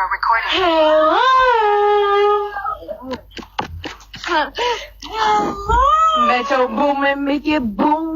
intro recording. Hello. Metro boom and make it boom.